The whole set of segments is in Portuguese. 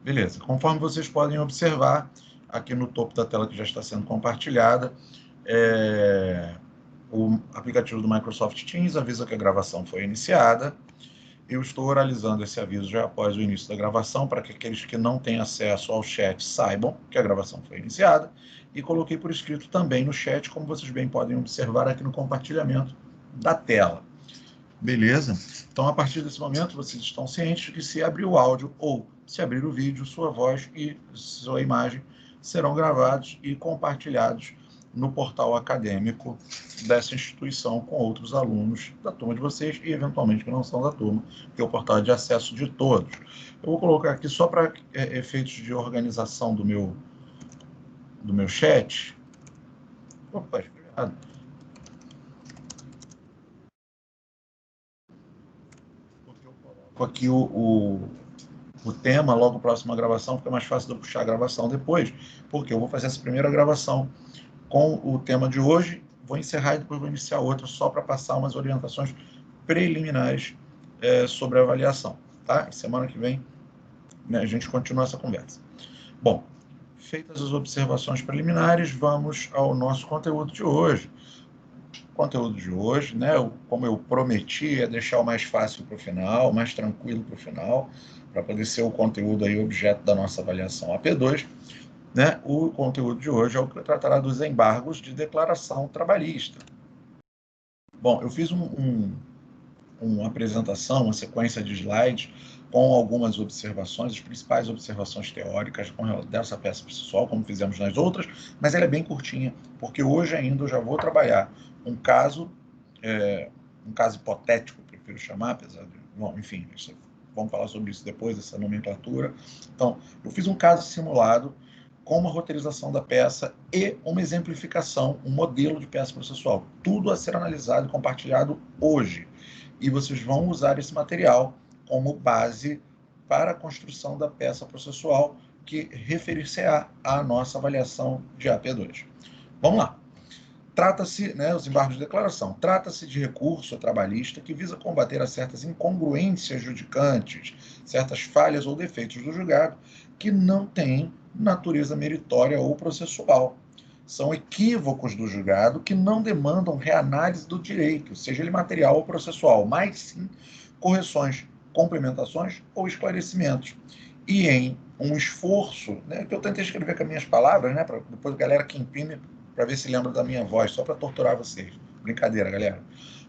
Beleza. Conforme vocês podem observar, aqui no topo da tela que já está sendo compartilhada, o aplicativo do Microsoft Teams avisa que a gravação foi iniciada. Eu estou oralizando esse aviso já após o início da gravação, para que aqueles que não têm acesso ao chat saibam que a gravação foi iniciada. E coloquei por escrito também no chat, como vocês bem podem observar aqui no compartilhamento da tela. Beleza? Então, a partir desse momento, vocês estão cientes de que se abrir o áudio ou se abrir o vídeo, sua voz e sua imagem serão gravados e compartilhados no portal acadêmico dessa instituição com outros alunos da turma de vocês e, eventualmente, que não são da turma, que é o portal de acesso de todos. Eu vou colocar aqui só para efeitos de organização do meu chat. Opa, errado. Aqui o tema, logo próximo à gravação, fica mais fácil de eu puxar a gravação depois, porque eu vou fazer essa primeira gravação com o tema de hoje, vou encerrar e depois vou iniciar outra, só para passar umas orientações preliminares sobre a avaliação, tá? Semana que vem, né, a gente continua essa conversa. Bom, feitas as observações preliminares, vamos ao nosso conteúdo de hoje. O conteúdo de hoje, né, como eu prometi, é deixar o mais fácil para o final, o mais tranquilo para o final, para poder ser o conteúdo aí objeto da nossa avaliação AP2, né? O conteúdo de hoje é o que tratará dos embargos de declaração trabalhista. Bom, eu fiz uma apresentação, uma sequência de slides com algumas observações, as principais observações teóricas dessa peça processual, como fizemos nas outras, mas ela é bem curtinha, porque hoje ainda eu já vou trabalhar um caso hipotético, prefiro chamar, apesar de... Bom, enfim, vamos falar sobre isso depois, essa nomenclatura. Então, eu fiz um caso simulado com uma roteirização da peça e uma exemplificação, um modelo de peça processual. Tudo a ser analisado e compartilhado hoje. E vocês vão usar esse material como base para a construção da peça processual que referir-se-á à nossa avaliação de AP2. Vamos lá. Trata-se, né, os embargos de declaração, trata-se de recurso trabalhista que visa combater a certas incongruências judicantes, certas falhas ou defeitos do julgado que não têm natureza meritória ou processual. São equívocos do julgado que não demandam reanálise do direito, seja ele material ou processual, mas sim correções, complementações ou esclarecimentos. E em um esforço, né, que eu tentei escrever com as minhas palavras, né, para depois a galera que imprime para ver se lembra da minha voz, só para torturar vocês. Brincadeira, galera.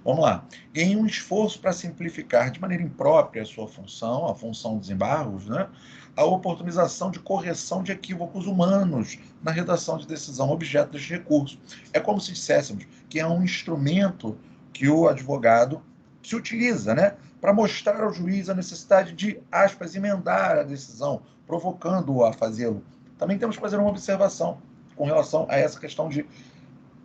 Vamos lá. Em um esforço para simplificar de maneira imprópria a sua função, a função dos embargos, né, a oportunização de correção de equívocos humanos na redação de decisão objeto deste recurso. É como se disséssemos que é um instrumento que o advogado se utiliza, né, para mostrar ao juiz a necessidade de, aspas, emendar a decisão, provocando-o a fazê-lo. Também temos que fazer uma observação com relação a essa questão de,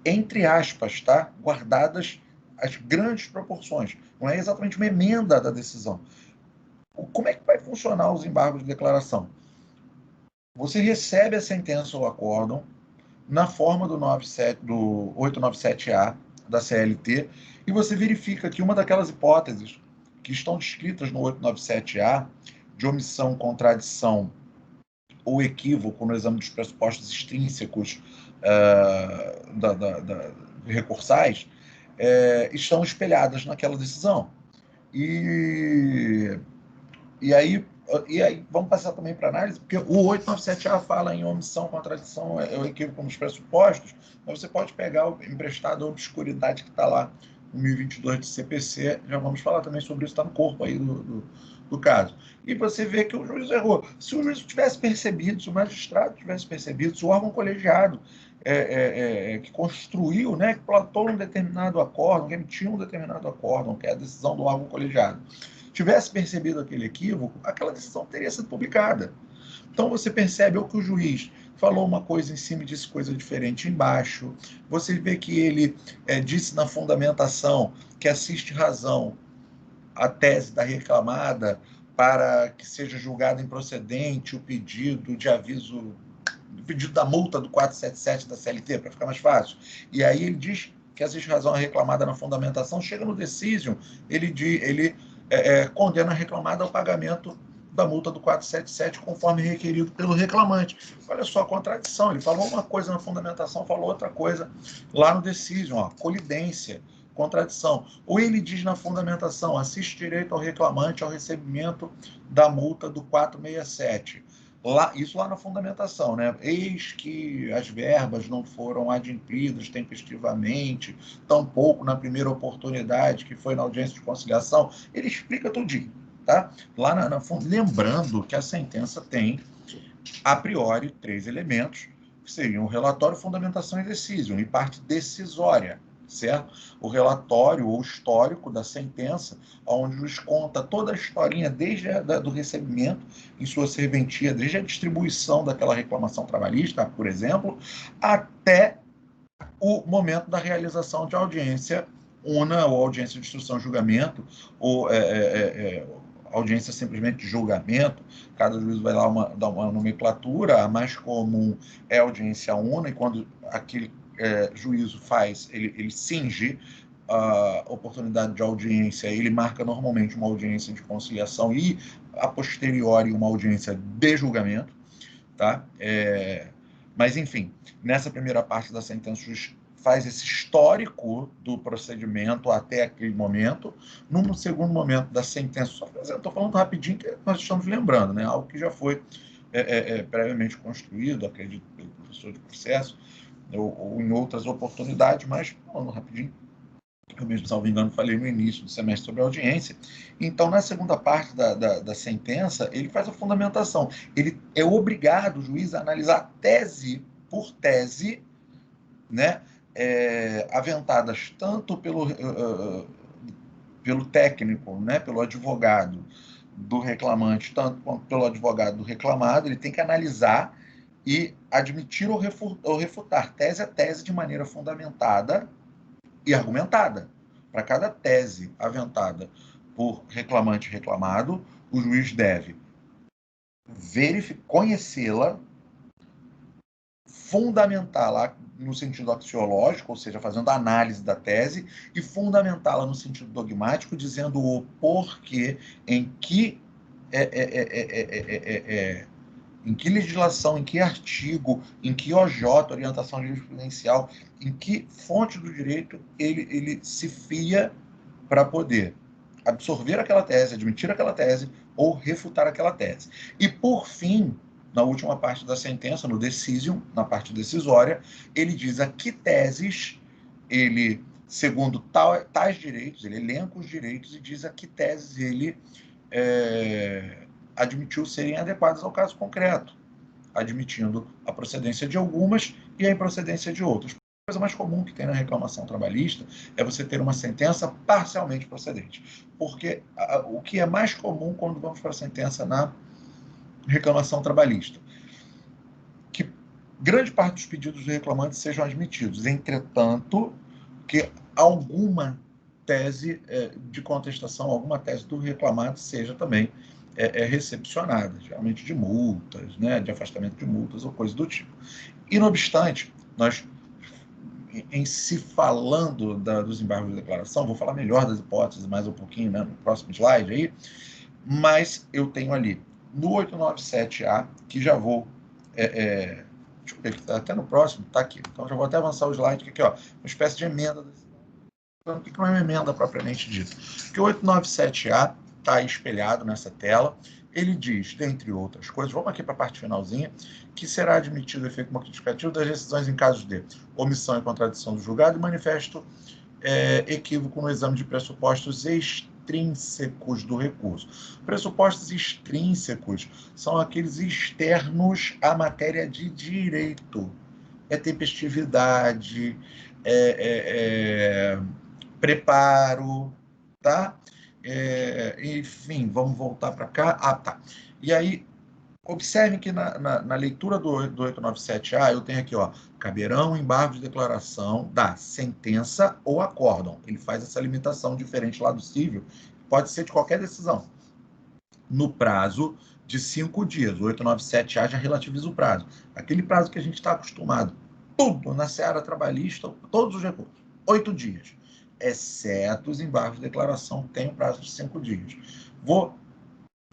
entre aspas, tá? Guardadas as grandes proporções. Não é exatamente uma emenda da decisão. Como é que vai funcionar os embargos de declaração? Você recebe a sentença ou acórdão na forma do 897A da CLT e você verifica que uma daquelas hipóteses que estão descritas no 897A de omissão, contradição ou equívoco no exame dos pressupostos extrínsecos recursais estão espelhadas naquela decisão. E aí vamos passar também para análise, porque o 897A fala em omissão, contradição, o equívoco nos pressupostos, mas você pode pegar emprestado a obscuridade que está lá no 1022 de CPC, já vamos falar também sobre isso, está no corpo aí do caso. E você vê que o juiz errou. Se o juiz tivesse percebido, se o magistrado tivesse percebido, se o órgão colegiado que construiu, né, que plantou um determinado acórdão, que emitiu um determinado acórdão, que é a decisão do órgão colegiado, tivesse percebido aquele equívoco, aquela decisão teria sido publicada. Então você percebe que o juiz falou uma coisa em cima e disse coisa diferente embaixo. Você vê que ele disse na fundamentação que assiste razão à tese da reclamada para que seja julgado improcedente o pedido de aviso, o pedido da multa do 477 da CLT, para ficar mais fácil. E aí ele diz que assiste razão à reclamada na fundamentação, chega no decision, ele condena a reclamada ao pagamento da multa do 477, conforme requerido pelo reclamante. Olha só a contradição, ele falou uma coisa na fundamentação, falou outra coisa lá no decision, ó, colidência, contradição. Ou ele diz na fundamentação, assiste direito ao reclamante ao recebimento da multa do 467. Isso lá na fundamentação, né? Eis que as verbas não foram adimplidas tempestivamente, tampouco na primeira oportunidade, que foi na audiência de conciliação. Ele explica tudinho, tá? Lá lembrando que a sentença tem, a priori, 3 elementos, que seriam o relatório, fundamentação e decisão, e parte decisória, certo? O relatório ou histórico da sentença, onde nos conta toda a historinha, desde do recebimento em sua serventia, desde a distribuição daquela reclamação trabalhista, por exemplo, até o momento da realização de audiência una, ou audiência de instrução e julgamento, ou audiência simplesmente de julgamento. Cada juiz vai lá dar uma nomenclatura. A mais comum é a audiência una, e quando aquele juízo faz, ele cinge a oportunidade de audiência, ele marca normalmente uma audiência de conciliação e, a posteriori, uma audiência de julgamento, tá? Mas, enfim, nessa primeira parte da sentença, o juiz faz esse histórico do procedimento até aquele momento. No segundo momento da sentença, estou falando rapidinho, que nós estamos lembrando, né? Algo que já foi previamente construído, acredito, pelo professor de processo, ou em outras oportunidades, mas falando rapidinho, eu mesmo, salvo engano, falei no início do semestre sobre a audiência. Então, na segunda parte da sentença, ele faz a fundamentação. Ele é obrigado, o juiz, a analisar tese por tese, né, aventadas tanto pelo técnico, né, pelo advogado do reclamante, tanto quanto pelo advogado do reclamado. Ele tem que analisar e admitir ou refutar tese a tese de maneira fundamentada e argumentada. Para cada tese aventada por reclamante e reclamado, o juiz deve conhecê-la, fundamentá-la no sentido axiológico, ou seja, fazendo análise da tese, e fundamentá-la no sentido dogmático, dizendo o porquê, em que legislação, em que artigo, em que OJ, orientação jurisprudencial, em que fonte do direito ele se fia para poder absorver aquela tese, admitir aquela tese ou refutar aquela tese. E, por fim, na última parte da sentença, no decision, na parte decisória, ele diz a que teses ele, segundo tais direitos, ele elenca os direitos e diz a que teses ele admitiu serem adequadas ao caso concreto, admitindo a procedência de algumas e a improcedência de outras. A coisa mais comum que tem na reclamação trabalhista é você ter uma sentença parcialmente procedente, porque o que é mais comum quando vamos para a sentença na reclamação trabalhista, que grande parte dos pedidos do reclamante sejam admitidos, entretanto, que alguma tese de contestação, alguma tese do reclamado seja também recepcionada, geralmente de multas, né, de afastamento de multas ou coisa do tipo. E, não obstante, nós, em se falando dos embargos de declaração, vou falar melhor das hipóteses mais um pouquinho, né, no próximo slide aí, mas eu tenho ali no 897A, que já vou... deixa eu ver, que até no próximo, está aqui. Então, já vou até avançar o slide, que aqui, ó, uma espécie de emenda. O que não é uma emenda propriamente dita? Que o 897A está espelhado nessa tela. Ele diz, dentre outras coisas, vamos aqui para a parte finalzinha, que será admitido o efeito modificativo das decisões em casos de omissão e contradição do julgado e manifesto equívoco no exame de pressupostos extrínsecos do recurso. Pressupostos extrínsecos são aqueles externos à matéria de direito. Tempestividade, preparo, tá? Enfim, vamos voltar para cá. Tá. E aí, observem que na leitura do 897A, eu tenho aqui, ó, caberão embargo de declaração da sentença ou acórdão. Ele faz essa limitação diferente lá do civil, pode ser de qualquer decisão, no prazo de 5 dias. O 897A já relativiza o prazo. Aquele prazo que a gente está acostumado, tudo na seara trabalhista, todos os recursos, 8 dias. Exceto os embargos de declaração, que tem um prazo de 5 dias. Vou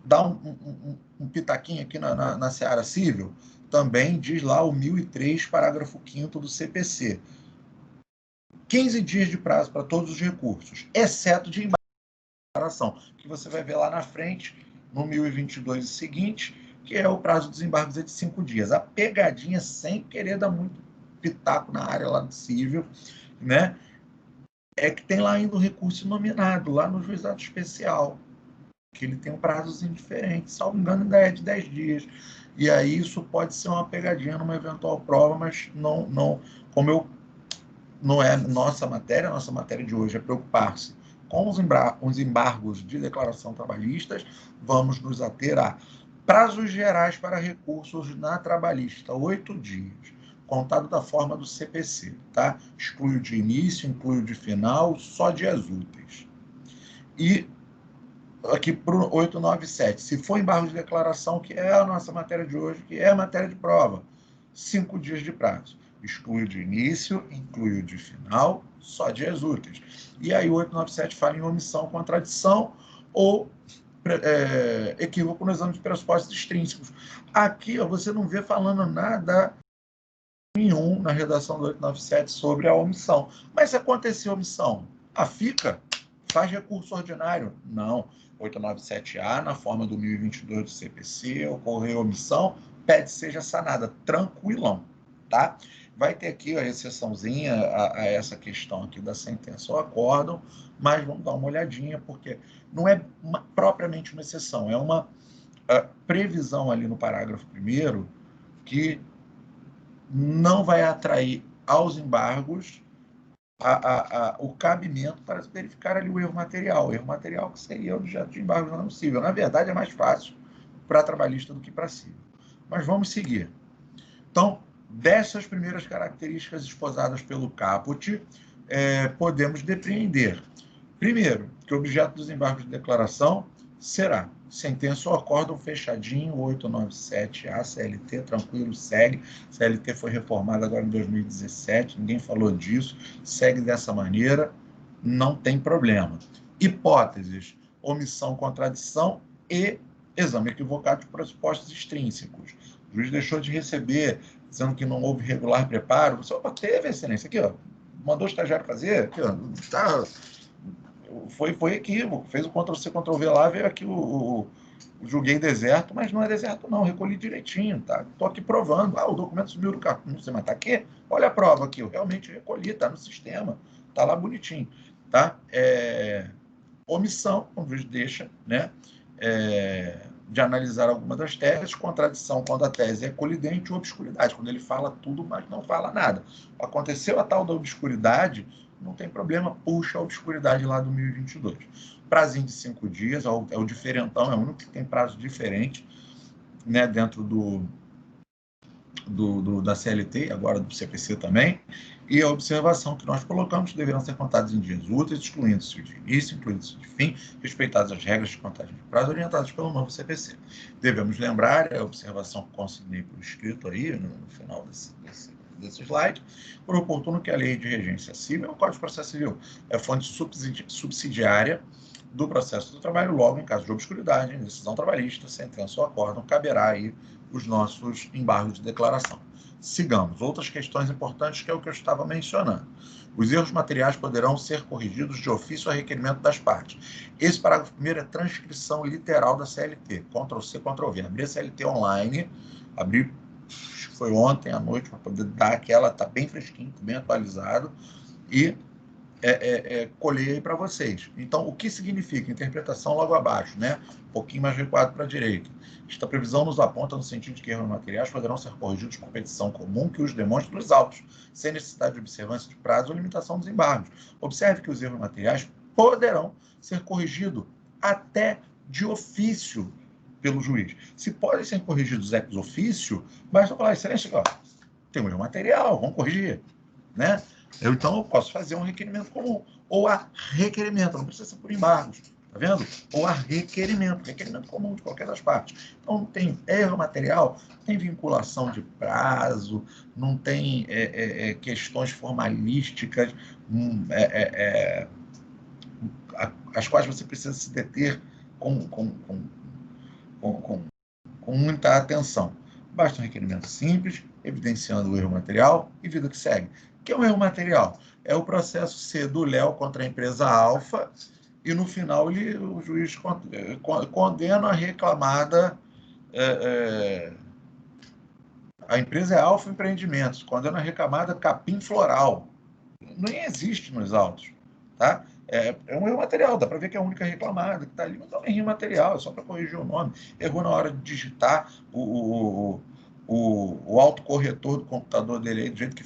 dar um pitaquinho aqui na seara civil, também diz lá o 1003, parágrafo 5º do CPC. 15 dias de prazo para todos os recursos, exceto de embarcação, que você vai ver lá na frente, no 1022 e seguinte, que é o prazo dos embargos é de 5 dias. A pegadinha, sem querer dar muito pitaco na área lá do civil, né, é que tem lá ainda o recurso nominado, lá no juizado especial, que ele tem um prazo diferente, salvo engano, ainda é de 10 dias. E aí isso pode ser uma pegadinha numa eventual prova, mas não como eu não é nossa matéria de hoje é preocupar-se com os embargos de declaração trabalhistas, vamos nos ater a prazos gerais para recursos na trabalhista, 8 dias, contado da forma do CPC, tá? Exclui o de início, inclui o de final, só dias úteis. E aqui para o 897, se for embargo de declaração, que é a nossa matéria de hoje, que é a matéria de prova, 5 dias de prazo. Exclui o de início, inclui o de final, só dias úteis. E aí o 897 fala em omissão, contradição ou equívoco no exame de pressupostos extrínsecos. Aqui ó, você não vê falando nada nenhum na redação do 897 sobre a omissão. Mas se acontecer omissão, fica? Faz recurso ordinário? Não. 897A, na forma do 1022 do CPC, ocorreu omissão, pede seja sanada. Tranquilão, tá? Vai ter aqui a exceçãozinha a essa questão aqui da sentença ou acórdão, mas vamos dar uma olhadinha, porque não é propriamente uma exceção, é uma previsão ali no parágrafo 1º que não vai atrair aos embargos o cabimento para verificar ali o erro material que seria objeto de embargo não civil. Na verdade, é mais fácil para trabalhista do que para civil. Mas vamos seguir. Então, dessas primeiras características esposadas pelo caput, podemos depreender, primeiro, que o objeto dos embargos de declaração será sentença ou acórdão fechadinho, 897A, CLT, tranquilo, segue. CLT foi reformada agora em 2017, ninguém falou disso, segue dessa maneira, não tem problema. Hipóteses, omissão, contradição e exame equivocado de pressupostos extrínsecos. O juiz deixou de receber, dizendo que não houve regular preparo. Você, teve, excelência, aqui, ó, mandou o estagiário fazer, aqui, ó, tá... Foi equívoco, fez o Ctrl-C, Ctrl-V lá, veio aqui julguei deserto, mas não é deserto não, recolhi direitinho, tá? Estou aqui provando, o documento sumiu do carro, não sei, mas tá aqui, olha a prova aqui, eu realmente recolhi, tá no sistema, tá lá bonitinho, tá? Omissão, como o juiz deixa, né? De analisar alguma das teses, contradição quando a tese é colidente ou obscuridade, quando ele fala tudo, mas não fala nada. Aconteceu a tal da obscuridade, não tem problema, puxa a obscuridade lá do 1022. Prazinho de 5 dias, é o diferentão, é o único que tem prazo diferente, né, dentro da CLT, agora do CPC também, e a observação que nós colocamos deverão ser contados em dias úteis, excluindo-se de início, incluindo-se de fim, respeitadas as regras de contagem de prazo orientadas pelo novo CPC. Devemos lembrar, a observação que consignei por escrito aí, no final desse slide, por oportuno que a lei de regência civil, o Código de Processo Civil, é fonte subsidiária do processo do trabalho, logo, em caso de obscuridade, em decisão trabalhista, sentença ou acórdão, caberá aí os nossos embargos de declaração. Sigamos. Outras questões importantes, que é o que eu estava mencionando. Os erros materiais poderão ser corrigidos de ofício a requerimento das partes. Esse parágrafo primeiro é transcrição literal da CLT. Ctrl-C, Ctrl-V. Abri a CLT online, foi ontem à noite, para poder dar aquela, está bem fresquinho, bem atualizado, e colhei aí para vocês. Então, o que significa? Interpretação logo abaixo, né? Um pouquinho mais recuado para a direita. Esta previsão nos aponta no sentido de que erros materiais poderão ser corrigidos por petição comum que os demonstre nos autos, sem necessidade de observância de prazo ou limitação dos embargos. Observe que os erros materiais poderão ser corrigidos até de ofício pelo juiz. Se podem ser corrigidos ex ofício, basta falar, excelência, ó, tem um erro material, vamos corrigir, né? Então, eu posso fazer um requerimento comum, ou a requerimento, não precisa ser por embargos, tá vendo? Ou a requerimento comum de qualquer das partes. Então, não tem erro material, não tem vinculação de prazo, não tem questões formalísticas, as quais você precisa se deter com com muita atenção. Basta um requerimento simples, evidenciando o erro material e vida que segue. O que é um erro material? É o processo ser do Léo contra a empresa Alfa e, no final, o juiz condena a reclamada. A empresa é Alfa Empreendimentos, condena a reclamada Capim Floral. Nem existe nos autos. Tá? É um erro material, dá para ver que é a única reclamada que está ali, mas é um erro material, é só para corrigir o nome. Errou na hora de digitar o autocorretor do computador dele aí, do jeito que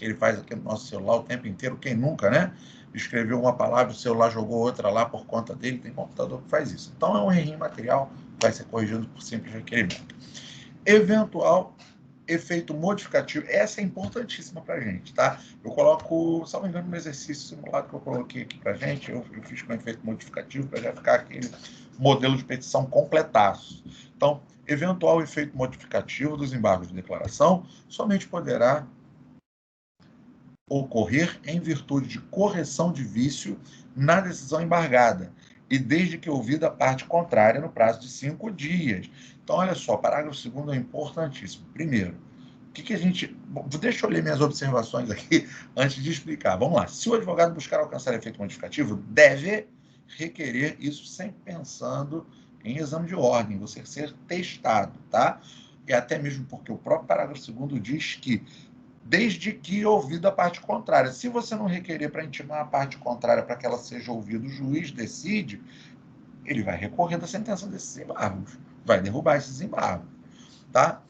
ele faz aqui no nosso celular o tempo inteiro. Quem nunca, né? Escreveu uma palavra, o celular jogou outra lá por conta dele, tem computador que faz isso. Então é um erro material, vai ser corrigido por simples requerimento. Eventual efeito modificativo, essa é importantíssima para a gente, tá? Eu coloco, se não me engano, no exercício simulado que eu coloquei aqui para a gente, eu fiz com efeito modificativo para já ficar aquele modelo de petição completaço. Então, eventual efeito modificativo dos embargos de declaração somente poderá ocorrer em virtude de correção de vício na decisão embargada e desde que ouvida a parte contrária no prazo de 5 dias. Então, olha só, parágrafo 2º é importantíssimo. Primeiro, o que a gente... Deixa eu ler minhas observações aqui antes de explicar. Vamos lá. Se o advogado buscar alcançar efeito modificativo, deve requerer isso sempre pensando em exame de ordem, você ser testado, tá? E até mesmo porque o próprio parágrafo 2º diz que desde que ouvida a parte contrária. Se você não requerer para intimar a parte contrária para que ela seja ouvida, o juiz decide, ele vai recorrer da sentença desses embargos, vai derrubar esses embargos, tá?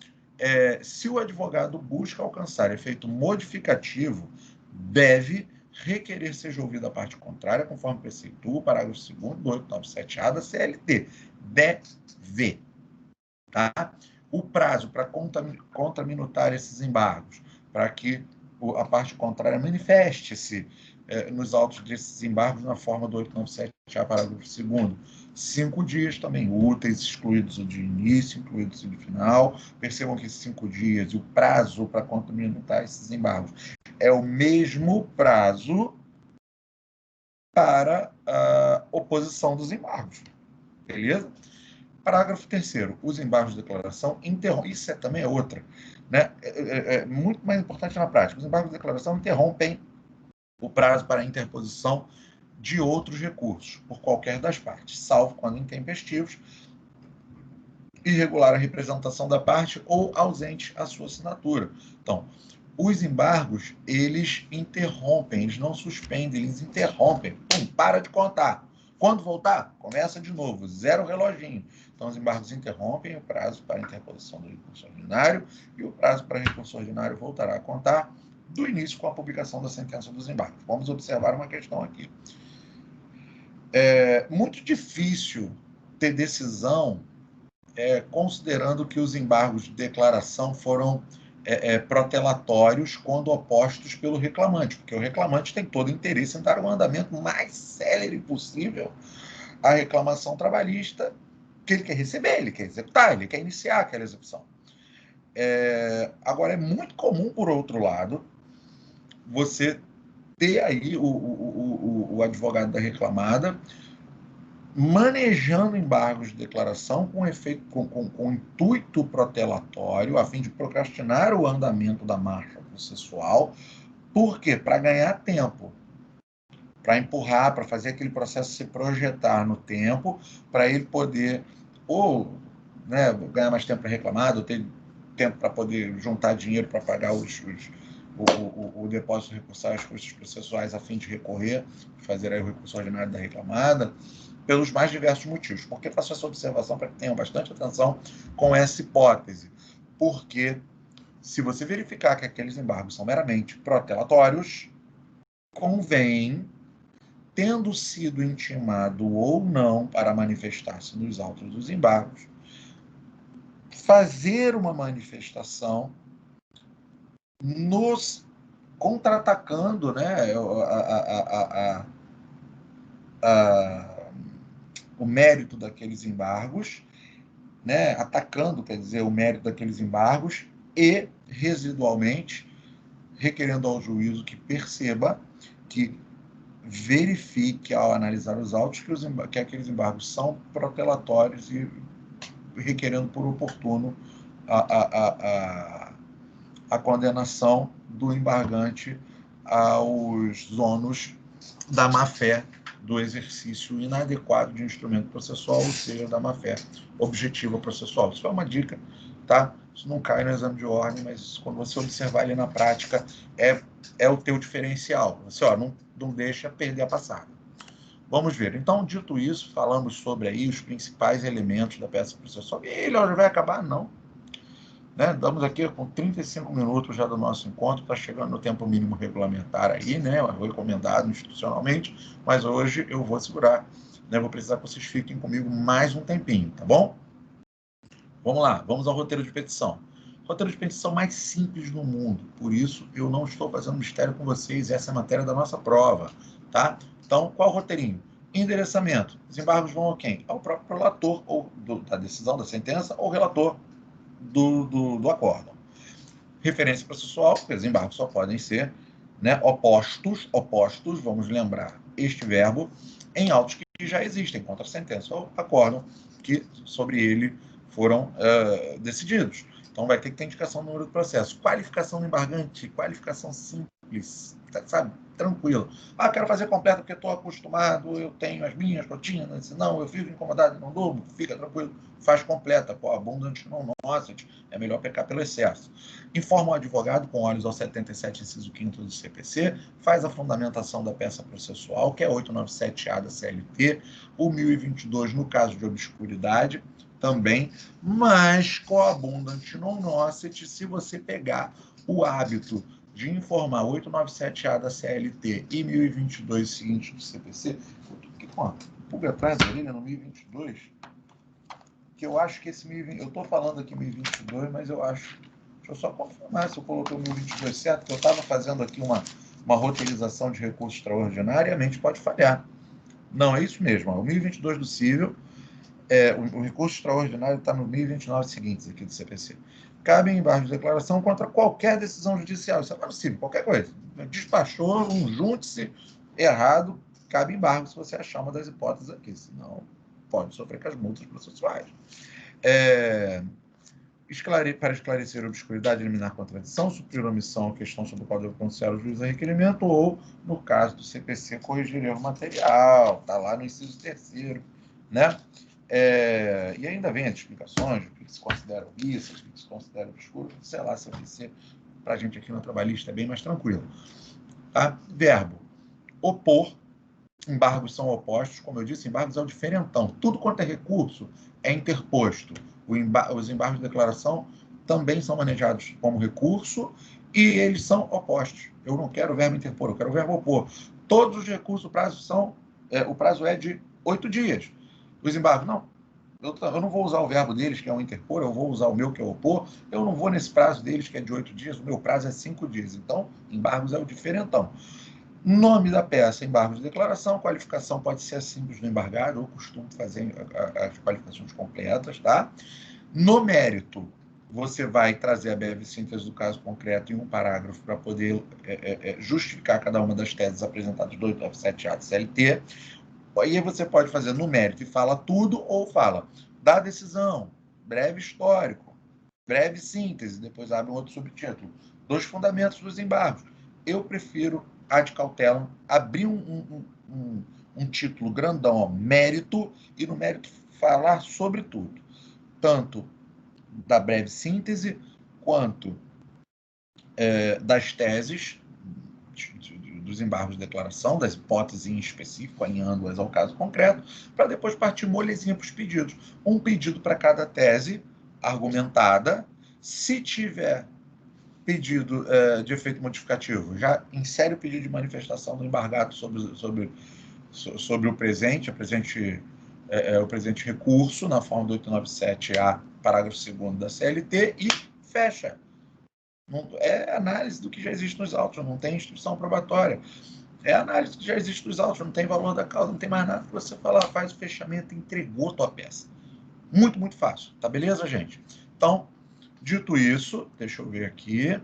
Se o advogado busca alcançar efeito modificativo, deve requerer seja ouvida a parte contrária, conforme preceitua o parágrafo 2º do 897-A da CLT. Deve, tá? O prazo para contraminutar esses embargos, para que a parte contrária manifeste-se nos autos desses embargos na forma do 897-A, parágrafo 2º. 5 dias também úteis, excluídos o de início, incluídos o de final. Percebam que esses 5 dias e o prazo para contraminutar esses embargos é o mesmo prazo para a oposição dos embargos. Beleza? Parágrafo 3º. Os embargos de declaração interrompem. Isso também é outra. Né? É muito mais importante na prática. Os embargos de declaração interrompem o prazo para a interposição de outros recursos, por qualquer das partes, salvo quando intempestivos, irregular a representação da parte ou ausente a sua assinatura. Então, os embargos, eles interrompem, eles não suspendem, eles interrompem. Pum, para de contar. Quando voltar, começa de novo, zero reloginho. Então, os embargos interrompem o prazo para a interposição do recurso ordinário e o prazo para recurso ordinário voltará a contar do início com a publicação da sentença dos embargos. Vamos observar uma questão aqui. É muito difícil ter decisão considerando que os embargos de declaração foram protelatórios quando opostos pelo reclamante, porque o reclamante tem todo interesse em dar o andamento mais célere possível à reclamação trabalhista que ele quer receber, ele quer executar, ele quer iniciar aquela execução. Agora, é muito comum, por outro lado, você ter aí o advogado da reclamada manejando embargos de declaração com efeito, com intuito protelatório, a fim de procrastinar o andamento da marcha processual. Por quê? Para ganhar tempo, para empurrar, para fazer aquele processo se projetar no tempo, para ele poder ou ganhar mais tempo para reclamar, ou ter tempo para poder juntar dinheiro para pagar o depósito recursal, os custos processuais, a fim de recorrer, fazer aí o recurso ordinário da reclamada, pelos mais diversos motivos. Por que faço essa observação? Para que tenham bastante atenção com essa hipótese. Porque se você verificar que aqueles embargos são meramente protelatórios, convém, tendo sido intimado ou não para manifestar-se nos autos dos embargos, fazer uma manifestação nos contra-atacando, né, o mérito daqueles embargos, né, atacando, quer dizer, o mérito daqueles embargos e, residualmente, requerendo ao juízo que perceba, que verifique, ao analisar os autos, que aqueles embargos são protelatórios e requerendo por oportuno a condenação do embargante aos ônus da má-fé do exercício inadequado de instrumento processual, ou seja, da má-fé objetiva processual. Isso é uma dica, tá? Isso não cai no exame de ordem, mas quando você observar ali na prática, é o teu diferencial. Você, não deixa perder a passada. Vamos ver. Então, dito isso, falamos sobre aí os principais elementos da peça processual. E ele já vai acabar? Não. Né? Estamos aqui com 35 minutos já do nosso encontro, está chegando no tempo mínimo regulamentar aí, né? Recomendado institucionalmente, mas hoje eu vou segurar, né? Vou precisar que vocês fiquem comigo mais um tempinho, tá bom? Vamos lá, vamos ao roteiro de petição. Roteiro de petição mais simples do mundo, por isso eu não estou fazendo mistério com vocês, essa é a matéria da nossa prova, tá? Então, qual o roteirinho? Endereçamento. Os embargos vão a quem? Ao próprio relator ou da decisão, da sentença, ou relator do acórdão. Referência processual, porque os embargos só podem ser, né, opostos, vamos lembrar este verbo, em autos que já existem, contra a sentença ou acórdão, que sobre ele foram decididos. Então, vai ter que ter indicação no número do processo. Qualificação do embargante, qualificação simples, sabe? Tranquilo. Quero fazer completa porque estou acostumado, eu tenho as minhas rotinas, não, eu fico incomodado, não durmo, fica tranquilo, faz completa. Abundante não nocet, é melhor pecar pelo excesso. Informa o advogado com olhos ao 77, inciso 5º do CPC, faz a fundamentação da peça processual, que é 897-A da CLT, o 1022 no caso de obscuridade, também, mas coabundante non nocet, se você pegar o hábito de informar 897-A da CLT e 1022 seguinte do CPC, eu tô aqui com a pulga atrás da orelha no 1022, que eu acho que esse 1020, eu estou falando aqui 1022, mas eu acho, deixa eu só confirmar se eu coloquei o 1022 certo, que eu estava fazendo aqui uma roteirização de recurso extraordinariamente pode falhar. Não, é isso mesmo, o 1022 do cível, o recurso extraordinário está no 1029 seguintes aqui do CPC. Cabem embargos de declaração contra qualquer decisão judicial. Isso é possível, qualquer coisa. Despachou, um júdice errado, cabe embargo se você achar uma das hipóteses aqui. Senão, pode sofrer com as multas processuais. Para esclarecer a obscuridade, eliminar contradição, suprir omissão, questão sobre o qual deve pronunciar o juiz a requerimento, ou, no caso do CPC, corrigir erro material. Está lá no inciso 3º, né? E ainda vem as explicações do que se considera omissa, do que se considera obscuro, sei lá, se oferecer para a gente aqui no trabalhista é bem mais tranquilo. Tá? Verbo, opor, embargos são opostos, como eu disse, embargos é o diferentão. Tudo quanto é recurso é interposto. Os embargos de declaração também são manejados como recurso e eles são opostos. Eu não quero o verbo interpor, eu quero o verbo opor. Todos os recursos, o prazo é de 8 dias. Os embargos, não. Eu não vou usar o verbo deles, que é o interpor, eu vou usar o meu, que é o opor. Eu não vou nesse prazo deles, que é de 8 dias, o meu prazo é 5 dias. Então, embargos é o diferentão. Nome da peça, embargos de declaração, qualificação pode ser simples do embargado, eu costumo fazer as qualificações completas, tá? No mérito, você vai trazer a breve síntese do caso concreto em um parágrafo para poder justificar cada uma das teses apresentadas do 897-A do CLT. Aí você pode fazer no mérito e fala tudo, ou fala da decisão, breve histórico, breve síntese, depois abre um outro subtítulo, dos fundamentos dos embargos. Eu prefiro, ad cautelam, abrir um título grandão, mérito, e no mérito falar sobre tudo, tanto da breve síntese, quanto das teses, dos embargos de declaração, das hipóteses em específico, alinhando-as ao caso concreto, para depois partir molezinha para os pedidos. Um pedido para cada tese argumentada. Se tiver pedido de efeito modificativo, já insere o pedido de manifestação do embargado sobre o presente, o presente recurso, na forma do 897-A, parágrafo 2º da CLT, e fecha. É análise do que já existe nos autos, não tem instrução probatória. É análise do que já existe nos autos, não tem valor da causa, não tem mais nada que você falar, faz o fechamento, entregou tua peça. Muito, muito fácil. Tá beleza, gente? Então, dito isso, deixa eu ver aqui.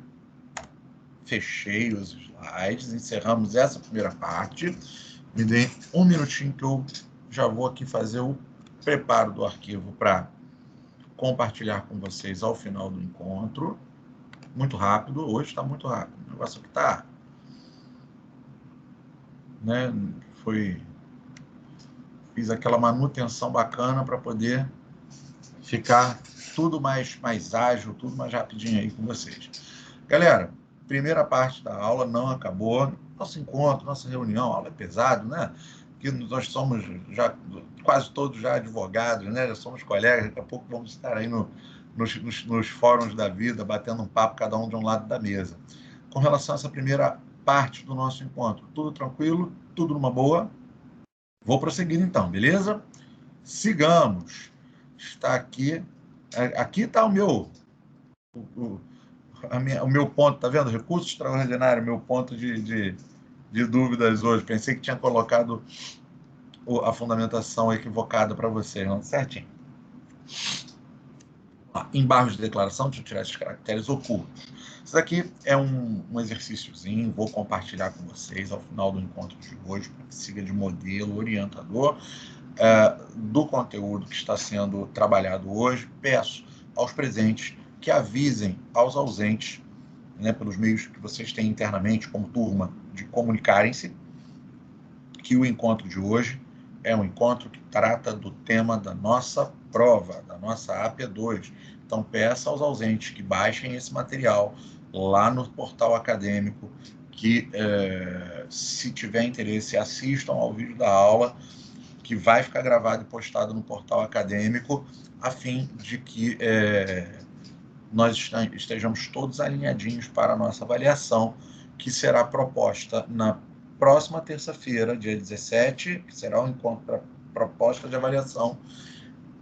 Fechei os slides, encerramos essa primeira parte. Me dê um minutinho que eu já vou aqui fazer o preparo do arquivo para compartilhar com vocês ao final do encontro. Muito rápido, hoje está muito rápido. O negócio aqui está... Né, fiz aquela manutenção bacana para poder ficar tudo mais ágil, tudo mais rapidinho aí com vocês. Galera, primeira parte da aula não acabou. Nosso encontro, nossa reunião, a aula é pesado, né? Que nós somos já quase todos já advogados, né? Já somos colegas, daqui a pouco vamos estar aí nos fóruns da vida, batendo um papo, cada um de um lado da mesa. Com relação a essa primeira parte do nosso encontro, tudo tranquilo, tudo numa boa? Vou prosseguir então, beleza? Sigamos. Está aqui. Aqui está o meu ponto, tá vendo? Recurso extraordinário, meu ponto de dúvidas hoje. Pensei que tinha colocado a fundamentação equivocada para vocês, não? Certinho. Embargos de declaração, deixa eu tirar esses caracteres ocultos. Isso aqui é um exercíciozinho, vou compartilhar com vocês ao final do encontro de hoje, para que siga de modelo orientador do conteúdo que está sendo trabalhado hoje. Peço aos presentes que avisem aos ausentes, né, pelos meios que vocês têm internamente como turma, de comunicarem-se, que o encontro de hoje é um encontro que trata do tema da nossa prova, da nossa AP2. Então, peça aos ausentes que baixem esse material lá no portal acadêmico, que, se tiver interesse, assistam ao vídeo da aula, que vai ficar gravado e postado no portal acadêmico, a fim de que nós estejamos todos alinhadinhos para a nossa avaliação, que será proposta na próxima terça-feira, dia 17, que será um encontro para proposta de avaliação,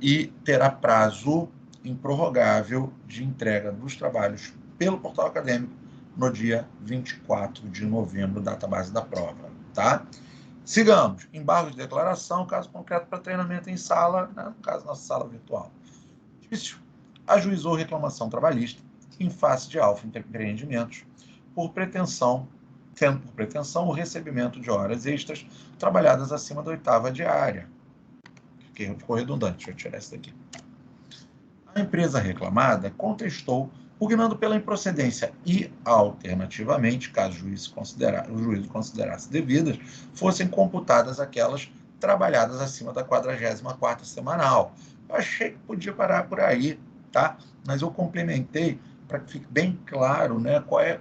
e terá prazo improrrogável de entrega dos trabalhos pelo portal acadêmico no dia 24 de novembro, data base da prova, tá? Sigamos. Embargos de declaração, caso concreto para treinamento em sala, né? No caso, nossa sala virtual. Difícil. Ajuizou reclamação trabalhista em face de Alfa Empreendimentos tendo por pretensão o recebimento de horas extras trabalhadas acima da 8ª diária. Ficou redundante, deixa eu tirar isso daqui. A empresa reclamada contestou, pugnando pela improcedência e, alternativamente, caso o juízo considerasse devidas, fossem computadas aquelas trabalhadas acima da 44ª semanal. Eu achei que podia parar por aí, tá? Mas eu complementei para que fique bem claro, né, qual é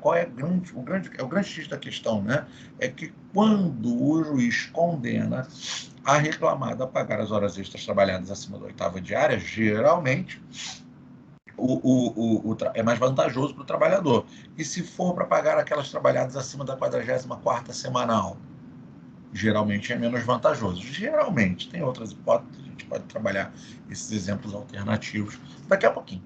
o grande X da questão, né? É que quando o juiz condena a reclamada a pagar as horas extras trabalhadas acima da 8ª diária, geralmente é mais vantajoso para o trabalhador. E se for para pagar aquelas trabalhadas acima da 44ª semanal, geralmente é menos vantajoso. Geralmente, tem outras hipóteses, a gente pode trabalhar esses exemplos alternativos daqui a pouquinho.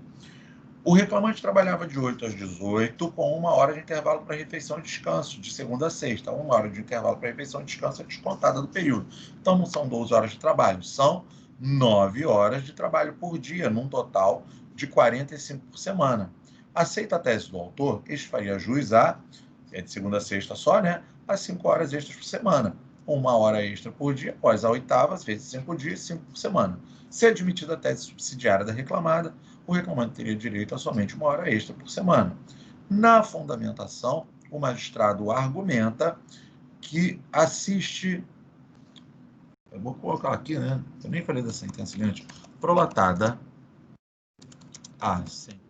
O reclamante trabalhava de 8 às 18, com 1 hora de intervalo para refeição e descanso, de segunda a sexta. 1 hora de intervalo para refeição e descanso é descontada do período. Então, não são 12 horas de trabalho, são 9 horas de trabalho por dia, num total de 45 por semana. Aceita a tese do autor, este faria jus de segunda a sexta só, né, a 5 horas extras por semana. 1 hora extra por dia, após a 8ª, vezes 5 dias, 5 por semana. Se admitida a tese subsidiária da reclamada, o reclamante teria direito a somente 1 hora extra por semana. Na fundamentação, o magistrado argumenta que assiste... Eu vou colocar aqui, né? Eu nem falei da sentença antes. Prolatada a sentença.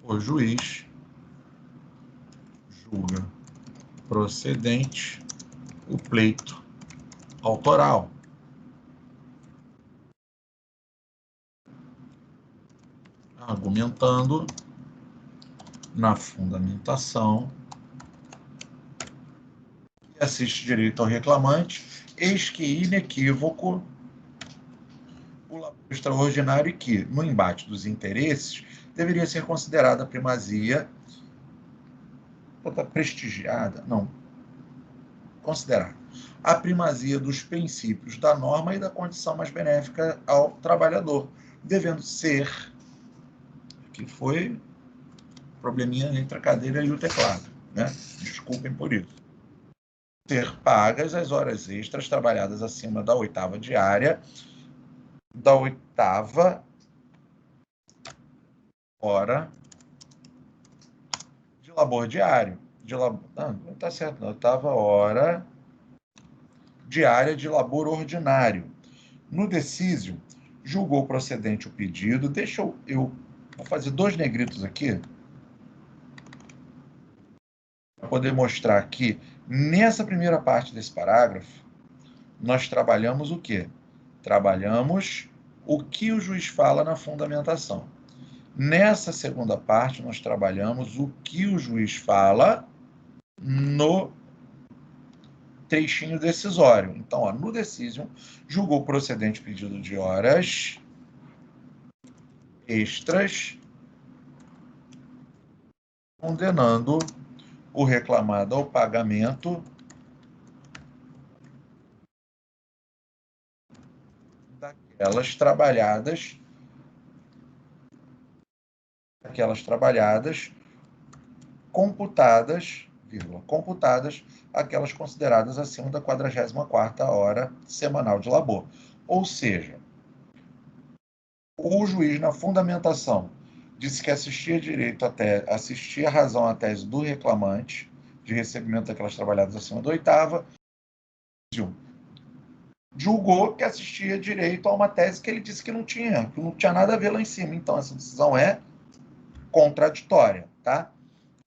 O juiz julga procedente o pleito autoral. Argumentando na fundamentação que assiste direito ao reclamante, eis que inequívoco o labor extraordinário e que, no embate dos interesses, deveria ser considerada a primazia prestigiada, não, considerar a primazia dos princípios da norma e da condição mais benéfica ao trabalhador, devendo ser, que foi probleminha entre a cadeira e o teclado, né? Desculpem por isso. ser pagas as horas extras trabalhadas acima da 8ª diária, da 8ª hora de labor diário. Não está certo, na 8ª hora diária de labor ordinário. No decísio, julgou procedente o pedido. Deixa eu vou fazer 2 negritos aqui, para poder mostrar que, nessa primeira parte desse parágrafo, nós trabalhamos o quê? Trabalhamos o que o juiz fala na fundamentação. Nessa segunda parte, nós trabalhamos o que o juiz fala no trechinho decisório. Então, ó, no decision, julgou procedente pedido de horas extras, condenando o reclamado ao pagamento daquelas trabalhadas computadas, aquelas consideradas acima da 44ª hora semanal de labor. Ou seja, o juiz, na fundamentação, disse que assistia razão à tese do reclamante de recebimento daquelas trabalhadas acima da 8ª, julgou que assistia direito a uma tese que ele disse que não tinha nada a ver lá em cima. Então, essa decisão é contraditória, tá?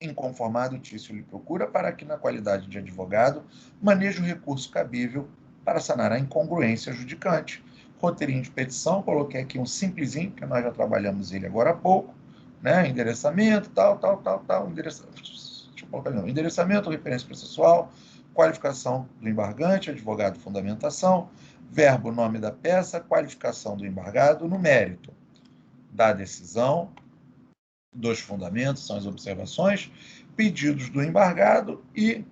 Inconformado, Tício lhe procura para que, na qualidade de advogado, maneje o recurso cabível para sanar a incongruência judicante. Roteirinho de petição, coloquei aqui um simplesinho, que nós já trabalhamos ele agora há pouco, né? Endereçamento, tal, endereçamento, referência processual, qualificação do embargante, advogado, fundamentação, verbo, nome da peça, qualificação do embargado no mérito da decisão, dos fundamentos, são as observações, pedidos do embargado e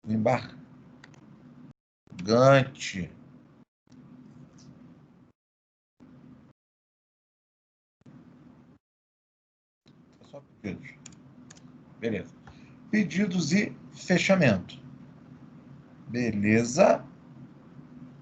do embargante. Só pedidos. Beleza. Pedidos e fechamento. Beleza.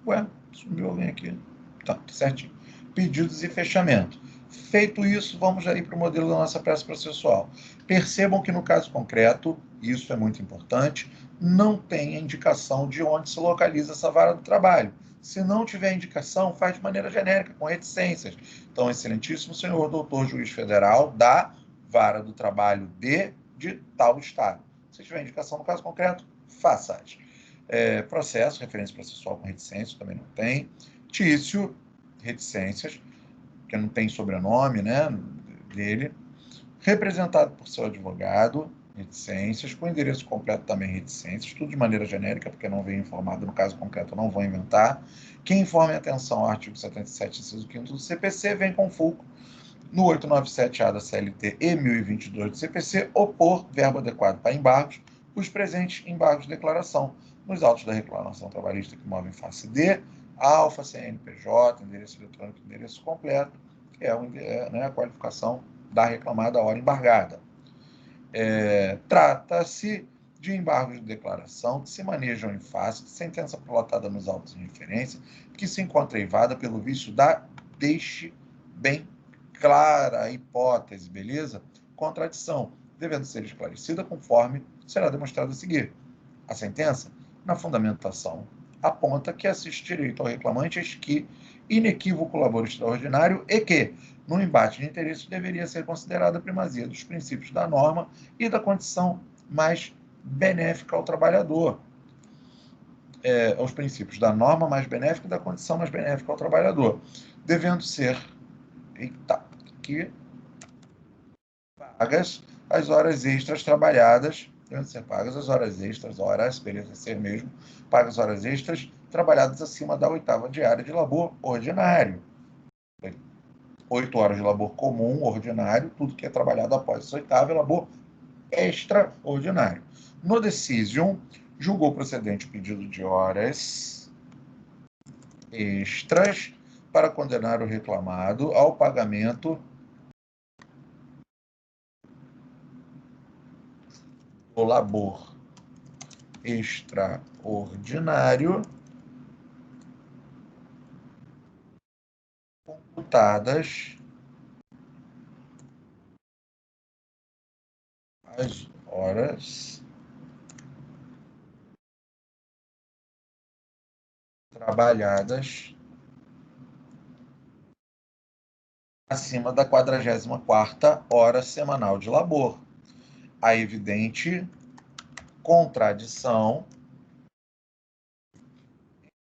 Ué, sumiu alguém aqui. Tá, certinho. Pedidos e fechamento. Feito isso, vamos já ir para o modelo da nossa peça processual. Percebam que no caso concreto, isso é muito importante, não tem a indicação de onde se localiza essa vara do trabalho. Se não tiver indicação, faz de maneira genérica, com reticências. Então, excelentíssimo senhor doutor juiz federal da vara do trabalho de tal estado. Se tiver indicação no caso concreto, faça. Processo, referência processual com reticências, também não tem. Tício, reticências, que não tem sobrenome, né, dele. Representado por seu advogado, reticências, com endereço completo também reticências, tudo de maneira genérica, porque não veio informado, no caso concreto eu não vou inventar. Quem informe atenção ao artigo 77, inciso 5º do CPC, vem com fulcro no 897-A da CLT e 1022 do CPC, opor verbo adequado para embargos, os presentes embargos de declaração, nos autos da reclamação trabalhista que movem face D, alfa, CNPJ, endereço eletrônico, endereço completo, que é né, a qualificação da reclamada hora embargada. Trata-se de embargos de declaração que se manejam em face de sentença prolatada nos autos em referência, que se encontra eivada pelo vício da deixe bem clara a hipótese, beleza? Contradição, devendo ser esclarecida conforme será demonstrado a seguir. A sentença, na fundamentação, aponta que assiste direito ao reclamante que inequívoco labor extraordinário e que, no embate de interesses, deveria ser considerada a primazia dos princípios da norma e da condição mais benéfica ao trabalhador. Os princípios da norma mais benéfica e da condição mais benéfica ao trabalhador, devendo ser pagas as horas extras trabalhadas, devendo ser pagas as horas extras, beleza, ser mesmo, pagas horas extras trabalhadas acima da 8ª diária de labor ordinário. 8 horas de labor comum, ordinário, tudo que é trabalhado após essa 8ª é labor extraordinário. No decision, julgou procedente o pedido de horas extras para condenar o reclamado ao pagamento do labor extraordinário computadas as horas trabalhadas acima da 44ª hora semanal de labor. A evidente contradição,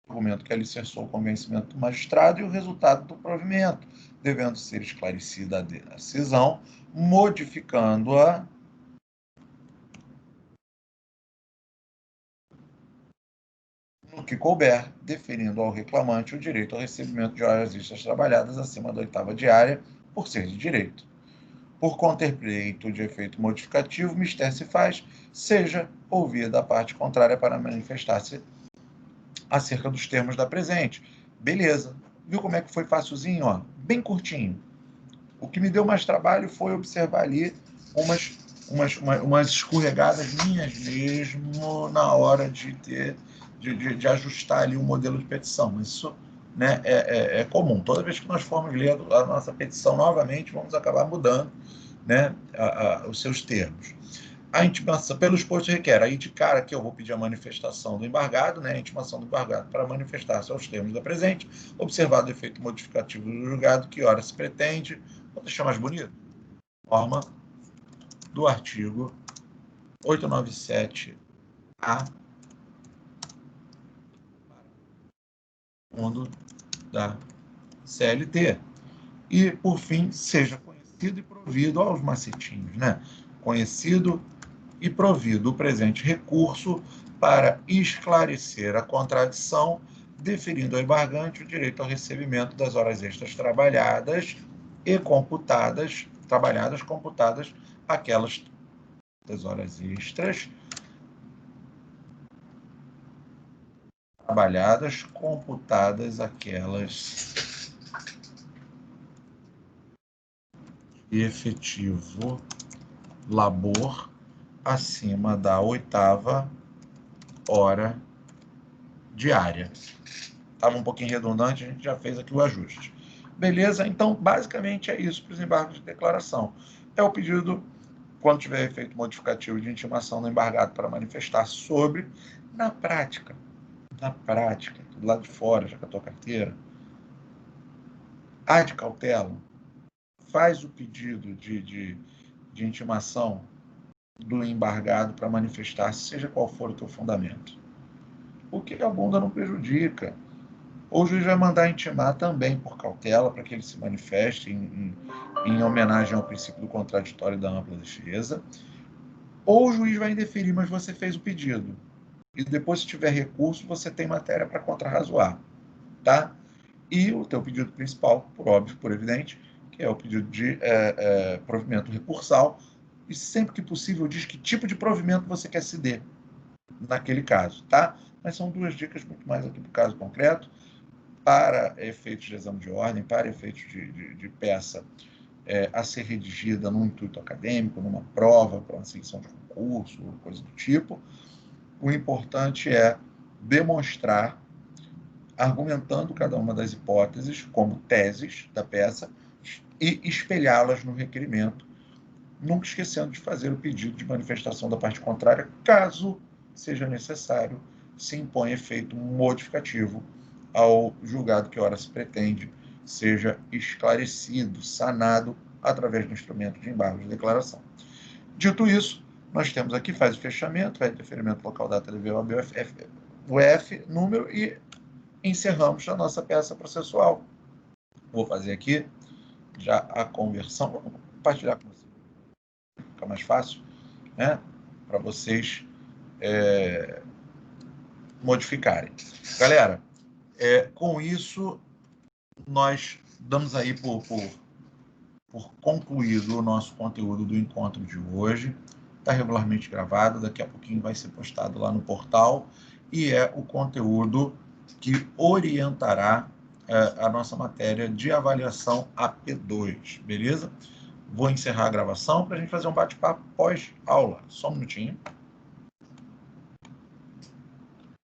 argumento que alicerçou o convencimento do magistrado e o resultado do provimento, devendo ser esclarecida a decisão, modificando-a no que couber, deferindo ao reclamante o direito ao recebimento de horas extras trabalhadas acima da 8ª diária, por ser de direito. Por conter pleito de efeito modificativo, mister se faz, seja ouvida a parte contrária para manifestar-se acerca dos termos da presente. Beleza. Viu como é que foi facilzinho, ó? Bem curtinho. O que me deu mais trabalho foi observar ali umas escorregadas minhas mesmo na hora de ajustar ali o modelo de petição. Isso, né, é comum. Toda vez que nós formos ler a nossa petição novamente, vamos acabar mudando, né, os seus termos. A intimação, pelo exposto, requer, aí de cara que eu vou pedir a manifestação do embargado, né, a intimação do embargado para manifestar-se aos termos da presente, observado o efeito modificativo do julgado, que ora se pretende, vou deixar mais bonito, forma do artigo 897-A, fundo da CLT. E, por fim, seja conhecido e provido aos macetinhos, né? Conhecido e provido o presente recurso para esclarecer a contradição, deferindo ao embargante o direito ao recebimento das horas extras trabalhadas computadas aquelas das horas extras trabalhadas, computadas aquelas de efetivo labor acima da 8ª hora diária. Estava um pouquinho redundante, a gente já fez aqui o ajuste. Beleza? Então, basicamente é isso para os embargos de declaração. É o pedido, quando tiver efeito modificativo de intimação do embargado para manifestar sobre, na prática, do lado de fora, já com a tua carteira, de cautela, faz o pedido de intimação do embargado para manifestar, seja qual for o teu fundamento. Porque a bunda não prejudica. Ou o juiz vai mandar intimar também por cautela, para que ele se manifeste em homenagem ao princípio do contraditório e da ampla defesa. Ou o juiz vai indeferir, mas você fez o pedido. E depois, se tiver recurso, você tem matéria para contrarrazoar. Tá? E o teu pedido principal, por óbvio, por evidente, que é o pedido de provimento recursal, e sempre que possível diz que tipo de provimento você quer se dê naquele caso, tá? Mas são duas dicas muito mais aqui para o caso concreto, para efeitos de exame de ordem, para efeitos de peça a ser redigida num intuito acadêmico, numa prova, para uma seleção de concurso, coisa do tipo. O importante é demonstrar, argumentando cada uma das hipóteses como teses da peça e espelhá-las no requerimento, nunca esquecendo de fazer o pedido de manifestação da parte contrária, caso seja necessário, se impõe efeito modificativo ao julgado que ora se pretende seja esclarecido, sanado, através do instrumento de embargo de declaração. Dito isso, nós temos aqui, faz o fechamento, vai deferimento local, data de UF, número, e encerramos a nossa peça processual. Vou fazer aqui já a conversão, vou compartilhar com vocês, fica mais fácil, né, para vocês modificarem. Galera, com isso, nós damos aí por concluído o nosso conteúdo do encontro de hoje. Está regularmente gravado, daqui a pouquinho vai ser postado lá no portal, e é o conteúdo que orientará a nossa matéria de avaliação AP2, beleza? Vou encerrar a gravação para a gente fazer um bate-papo pós-aula. Só um minutinho.